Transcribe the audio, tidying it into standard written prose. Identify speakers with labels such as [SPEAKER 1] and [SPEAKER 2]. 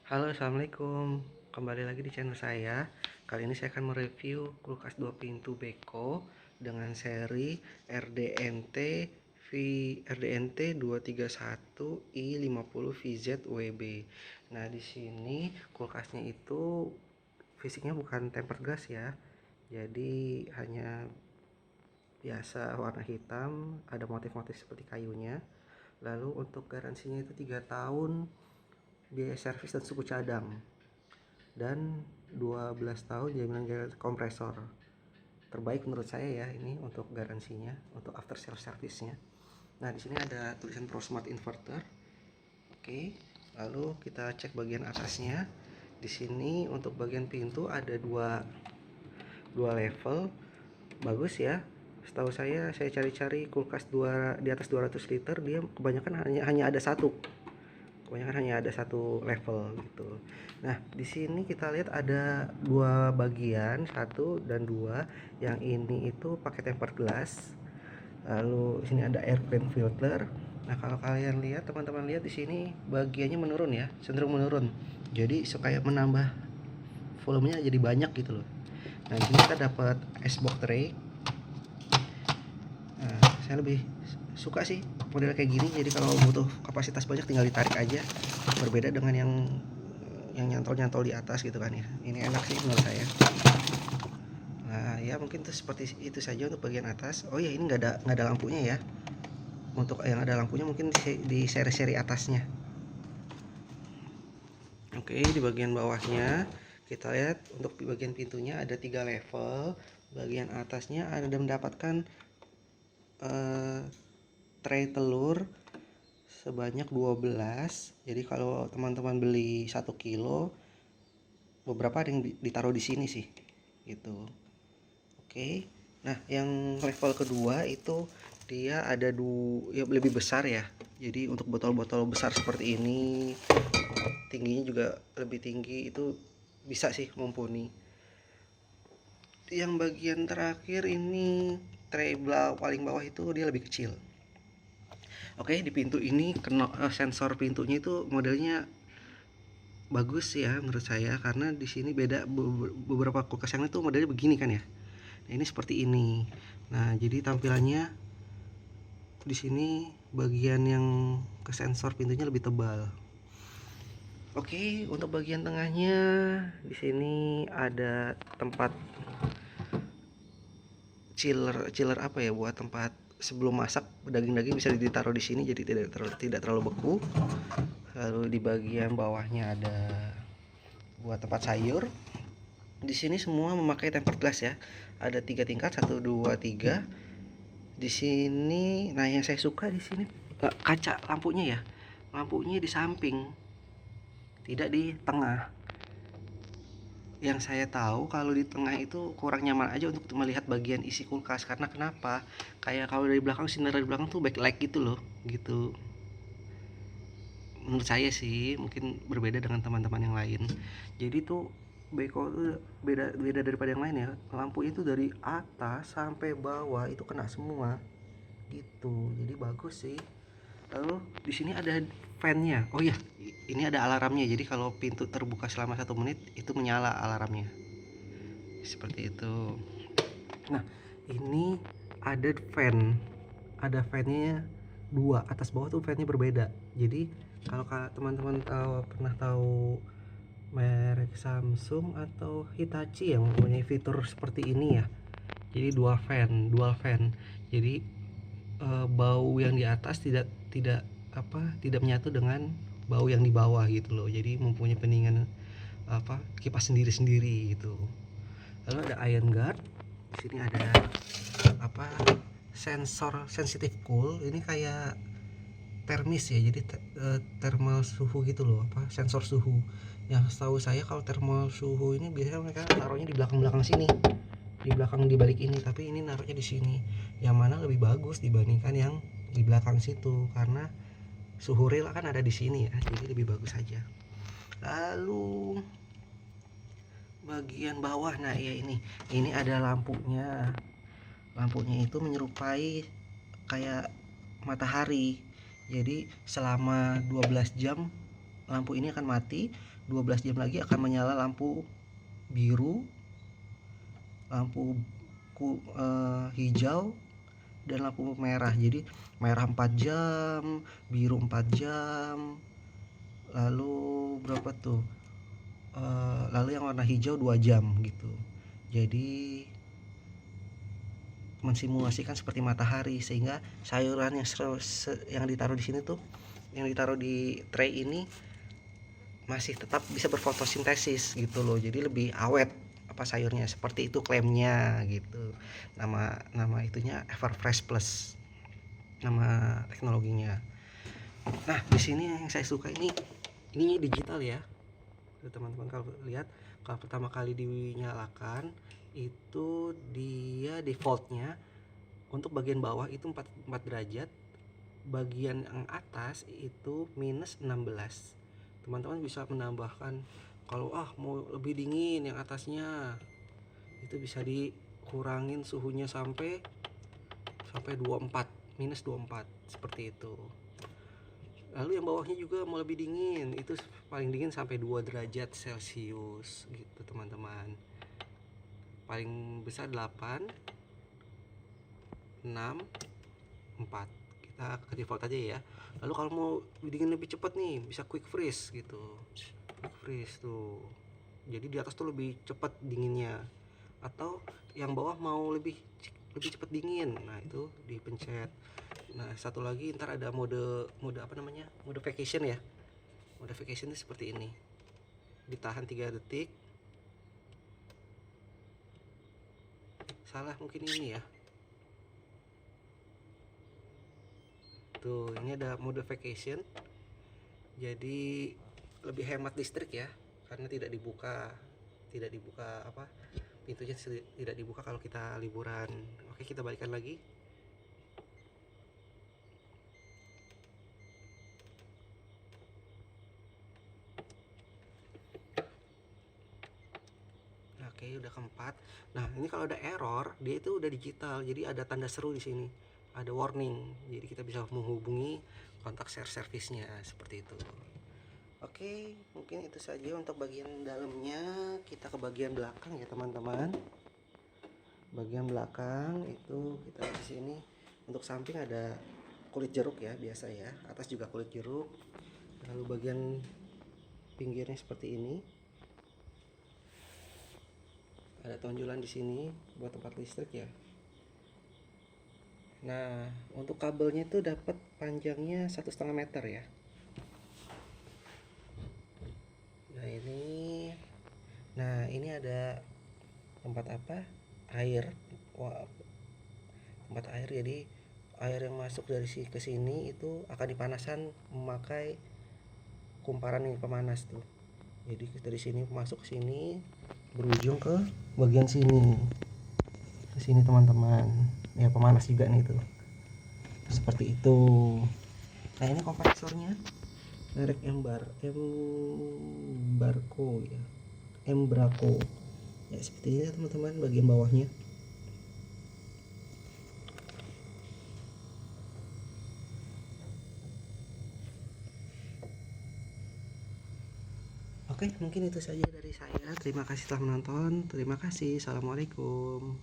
[SPEAKER 1] Halo, assalamualaikum. Kembali lagi di channel saya. Kali ini saya akan mereview kulkas 2 pintu Beko dengan seri RDNT 231 i50 VZ-WB. Nah, di sini kulkasnya itu fisiknya bukan tempered glass ya. Jadi hanya biasa warna hitam, ada motif-motif seperti kayunya. Lalu untuk garansinya itu 3 tahun, biaya servis dan suku cadang, dan 12 tahun jaminan kompresor. Terbaik menurut saya ya ini untuk garansinya, untuk after sales service-nya. Nah, di sini ada tulisan ProSmart Inverter. Oke. Lalu kita cek bagian atasnya. Di sini untuk bagian pintu ada dua level. Bagus ya. Setahu saya cari-cari kulkas di atas 200 liter, dia kebanyakan hanya ada satu. Kebanyakan hanya ada satu level gitu. Nah, di sini kita lihat ada dua bagian, satu dan dua. Yang ini itu pakai tempered glass. Lalu di sini ada airplane filter. Nah, kalau kalian lihat, teman-teman lihat di sini bagiannya menurun ya, cenderung menurun. Jadi supaya menambah volumenya jadi banyak gitu loh. Nah, di sini kita dapat icebox tray. Nah, saya lebih suka sih model kayak gini, jadi kalau butuh kapasitas banyak tinggal ditarik aja, berbeda dengan yang nyantol-nyantol di atas gitu kan ya. Ini enak sih menurut saya. Nah ya, mungkin tuh seperti itu saja untuk bagian atas. Oh ya, ini nggak ada lampunya ya. Untuk yang ada lampunya mungkin di seri-seri atasnya. Oke, di bagian bawahnya kita lihat untuk di bagian pintunya ada 3 level. Bagian atasnya ada mendapatkan eh, tray telur sebanyak 12. Jadi kalau teman-teman beli 1 kilo, beberapa ada yang ditaruh di sini sih gitu. Oke. Nah, yang level kedua itu dia ada ya lebih besar ya. Jadi untuk botol-botol besar seperti ini, tingginya juga lebih tinggi, itu bisa sih mumpuni. Yang bagian terakhir ini tray paling bawah itu dia lebih kecil. Oke, di pintu ini sensor pintunya itu modelnya bagus ya menurut saya, karena di sini beda beberapa kulkas yang itu modelnya begini kan ya. Nah, ini seperti ini. Nah, jadi tampilannya di sini bagian yang ke sensor pintunya lebih tebal. Oke, untuk bagian tengahnya di sini ada tempat chiller apa ya, buat tempat sebelum masak daging-daging bisa ditaruh di sini, jadi tidak terlalu beku. Lalu di bagian bawahnya ada buat tempat sayur. Di sini semua memakai tempered glass ya. Ada 3 tingkat, 1 2 3. Di sini, nah yang saya suka di sini kaca lampunya ya. Lampunya di samping, tidak di tengah. Yang saya tahu kalau di tengah itu kurang nyaman aja untuk melihat bagian isi kulkas, karena kenapa? Kayak kalau dari belakang, sinar dari belakang tuh backlight gitu loh, gitu. Menurut saya sih, mungkin berbeda dengan teman-teman yang lain. Jadi tuh Beko tuh beda daripada yang lain ya. Lampu itu dari atas sampai bawah itu kena semua gitu. Jadi bagus sih. Lalu di sini ada fan-nya. Oh iya, ini ada alarmnya. Jadi kalau pintu terbuka selama 1 menit itu menyala alarmnya. Seperti itu. Nah, ini ada fan. Ada fan-nya dua, atas bawah tuh fan-nya berbeda. Jadi kalau teman-teman pernah tahu merek Samsung atau Hitachi yang mempunyai fitur seperti ini ya. Jadi dual fan. Jadi bau yang di atas tidak menyatu dengan bau yang di bawah gitu loh. Jadi mempunyai pendingan kipas sendiri-sendiri gitu. Lalu ada iron guard. Di sini ada sensor sensitive cool. Ini kayak termis ya, jadi thermal suhu gitu loh, sensor suhu. Yang setahu saya kalau thermal suhu ini biasanya mereka taruhnya di belakang sini, di balik ini, tapi ini naruhnya di sini, yang mana lebih bagus dibandingkan yang di belakang situ, karena suhu real kan ada di sini ya, jadi lebih bagus saja. Lalu bagian bawah, nah ya, ini ada lampunya. Lampunya itu menyerupai kayak matahari. Jadi selama 12 jam lampu ini akan mati. 12 jam lagi akan menyala lampu biru, lampu hijau, dan lampu merah. Jadi merah 4 jam, biru 4 jam, lalu berapa tuh, lalu yang warna hijau 2 jam gitu. Jadi mensimulasikan seperti matahari, sehingga sayuran yang ditaruh di sini tuh, yang ditaruh di tray ini masih tetap bisa berfotosintesis gitu loh. Jadi lebih awet apa sayurnya, seperti itu klaimnya gitu. Nama itunya Everfresh Plus, nama teknologinya. Nah, di sini yang saya suka ini digital ya. Teman-teman kalau lihat, kalau pertama kali dinyalakan itu dia defaultnya untuk bagian bawah itu 4 derajat, bagian yang atas itu minus 16. Teman-teman bisa menambahkan, kalau mau lebih dingin yang atasnya, itu bisa dikurangin suhunya sampai 24, minus 24 seperti itu. Lalu yang bawahnya juga mau lebih dingin, itu paling dingin sampai 2 derajat Celcius gitu teman-teman. Paling besar 8, 6, 4. Kita ke default aja ya. Lalu kalau mau dingin lebih cepat nih, bisa quick freeze gitu. Quick freeze tuh. Jadi di atas tuh lebih cepat dinginnya. Atau yang bawah mau lebih cepat dingin. Nah, itu dipencet. Nah, satu lagi ntar ada mode apa namanya? Mode vacation ya. Mode vacation itu seperti ini. Ditahan 3 detik. Salah mungkin ini ya. Tuh, ini ada mode vacation. Jadi lebih hemat listrik ya, karena tidak dibuka apa, pintunya tidak dibuka kalau kita liburan. Oke, kita balikan lagi. Oke, udah keempat. Nah, ini kalau ada error, dia itu udah digital. Jadi ada tanda seru di sini. Ada warning. Jadi kita bisa menghubungi kontak service-nya seperti itu. Oke, mungkin itu saja untuk bagian dalamnya. Kita ke bagian belakang ya, teman-teman. Bagian belakang itu kita di sini, untuk samping ada kulit jeruk ya, biasa ya. Atas juga kulit jeruk. Lalu bagian pinggirnya seperti ini. Ada tonjolan di sini buat tempat listrik ya. Nah, untuk kabelnya itu dapat panjangnya 1,5 meter ya. Nah ini ada tempat apa? Air. Wah, tempat air. Jadi air yang masuk dari ke sini itu akan dipanaskan memakai kumparan ini, pemanas tuh. Jadi dari sini masuk ke sini, berujung ke bagian sini. Ke sini teman-teman. Ya, pemanas juga nih tuh. Seperti itu. Nah, ini kompresornya merek Embraco ya. Embraco. Ya, seperti ini teman-teman bagian bawahnya. Oke, mungkin itu saja dari saya. Terima kasih telah menonton. Terima kasih. Assalamualaikum.